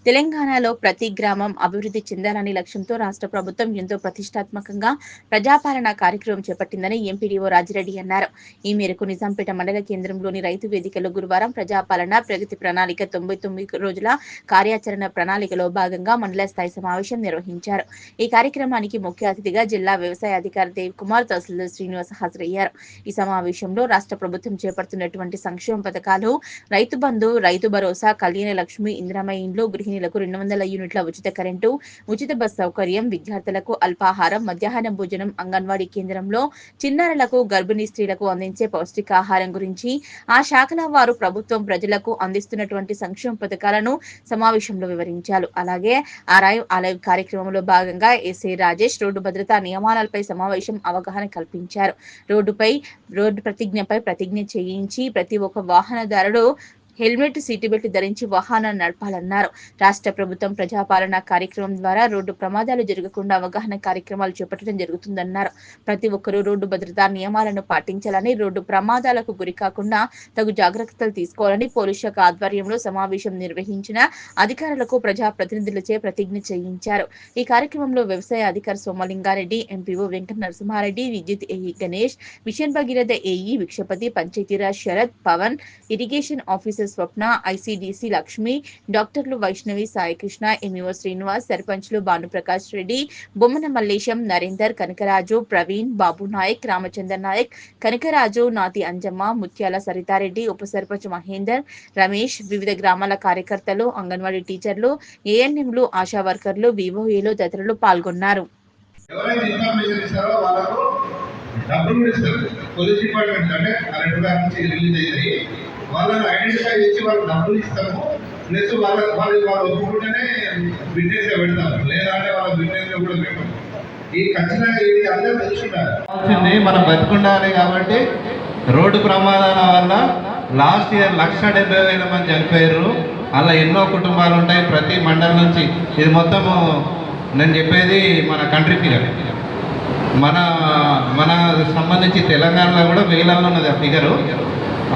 తెలంగాణలో ప్రతి గ్రామం అభివృద్ధి చెందాలనే లక్ష్యంతో రాష్ట్ర ప్రభుత్వం ఎంతో ప్రతిష్టాత్మకంగా ప్రజాపాలన కార్యక్రమం చేపట్టిందని ఎంపీడీఓ రాజిరెడ్డి అన్నారు. ఈ మేరకు నిజాంపేట మండల కేంద్రంలోని రైతు వేదికలో గురువారం ప్రజాపాలన ప్రగతి ప్రణాళిక 99 రోజుల కార్యాచరణ ప్రణాళికలో భాగంగా మండల స్థాయి సమావేశం నిర్వహించారు. ఈ కార్యక్రమానికి ముఖ్య అతిథిగా జిల్లా వ్యవసాయ అధికారి దేవ్ కుమార్, తహసీల్దార్ శ్రీనివాస్ హాజరయ్యారు. ఈ సమావేశంలో రాష్ట్ర ప్రభుత్వం చేపడుతున్నటువంటి సంక్షేమ పథకాలు, రైతు బంధు, రైతు భరోసా, కళ్యాణ లక్ష్మి, ఇందిరమ్మ ఇండ్లు, గృహిణులకు 200 యూనిట్ల ఉచిత కరెంటు, ఉచిత బస్ సౌకర్యం, విద్యార్థులకు అల్పాహారం, మధ్యాహ్న భోజనం, అంగన్వాడీ కేంద్రంలో చిన్నారులకు, గర్భిణీ స్త్రీలకు అందించే పౌష్టికాహారం గురించి ఆ శాఖల వారు ప్రభుత్వం ప్రజలకు అందిస్తున్నటువంటి సంక్షేమ పథకాలను సమావేశంలో వివరించారు. అలాగే అలైవ్ కార్యక్రమంలో భాగంగా ఎస్ఐ రాజేష్ రోడ్డు భద్రతా నియమాలపై సమావేశం అవగాహన కల్పించారు. రోడ్డు ప్రతిజ్ఞ చేయించి ప్రతి ఒక్క వాహనదారుడు హెల్మెట్, సీటు బెల్ట్ ధరించి వాహనాన్ని నడపాలన్నారు. రాష్ట్ర ప్రభుత్వం ప్రజాపాలన కార్యక్రమం ద్వారా రోడ్డు ప్రమాదాలు జరగకుండా అవగాహన కార్యక్రమాలు చేపట్టడం జరుగుతుందన్నారు. ప్రతి ఒక్కరూ రోడ్డు భద్రతా నియమాలను పాటించాలని, రోడ్డు ప్రమాదాలకు గురికాకుండా తగు జాగ్రత్తలు తీసుకోవాలని పోలీస్ శాఖ ఆధ్వర్యంలో సమావేశం నిర్వహించిన అధికారులకు ప్రజాప్రతినిధులచే ప్రతిజ్ఞ చేయించారు. ఈ కార్యక్రమంలో వ్యవసాయ అధికారి సోమలింగారెడ్డి, ఎంపీఓ వెంకట నరసింహారెడ్డి, విద్యుత్ AE Ganesh, mission Bhagiratha AE Vikshapati, Panchayatiraj Sharath, Pavan, irrigation officer Swapna, ICDC Lakshmi, డాక్టర్లు వైష్ణవి, సాయికృష్ణ, ఎంఈఓ శ్రీనివాస్, సర్పంచ్లు భానుప్రకాష్ రెడ్డి, బొమ్మన మల్లేశం, నరేందర్, కనకరాజు, ప్రవీణ్, బాబు నాయక్, రామచంద్ర నాయక్, కనకరాజు, నాతి అంజమ్మ, ముత్యాల సరితారెడ్డి, ఉప సర్పంచ్ మహేందర్, రమేష్, వివిధ గ్రామాల కార్యకర్తలు, అంగన్వాడీ టీచర్లు, ఏఎన్ఎంలు, ఆశా వర్కర్లు, వివోఏలు తదితరులు పాల్గొన్నారు. వాళ్ళని ఐడెంటిఫై చేసి వాళ్ళకి డబ్బులు ఇస్తాము, ప్లస్ వాళ్ళు ఒప్పుకుంటేనే బిజినెస్ పెడతాము, లేదంటే వాళ్ళ బిజినెస్ కూడా పెట్టాము. ఈ ఖచ్చితంగా ఇది అందరూ తెలుసుకుంటారు. మనం బతుకుండాలి కాబట్టి రోడ్డు ప్రమాదాల వల్ల లాస్ట్ ఇయర్ 1,70,000 మంది చనిపోయారు. అలా ఎన్నో కుటుంబాలు ఉంటాయి ప్రతి మండలం నుంచి. ఇది మొత్తము నేను చెప్పేది మన కంట్రీ ఫిగర్. మన సంబంధించి తెలంగాణలో కూడా వేలల్లో ఉన్నది ఆ ఫిగరు.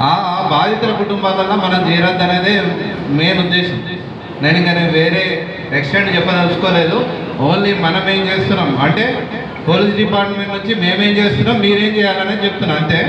ఆ బాధితుల కుటుంబాలలో మనం చేరద్దు అనేది మెయిన్ ఉద్దేశం. నేను ఇంకా వేరే ఎక్స్టెంట్ చెప్పదలుచుకోలేదు. ఓన్లీ మనం ఏం చేస్తున్నాం అంటే పోలీస్ డిపార్ట్మెంట్ నుంచి మేమేం చేస్తున్నాం, మీరేం చేయాలనే చెప్తున్నాం అంతే.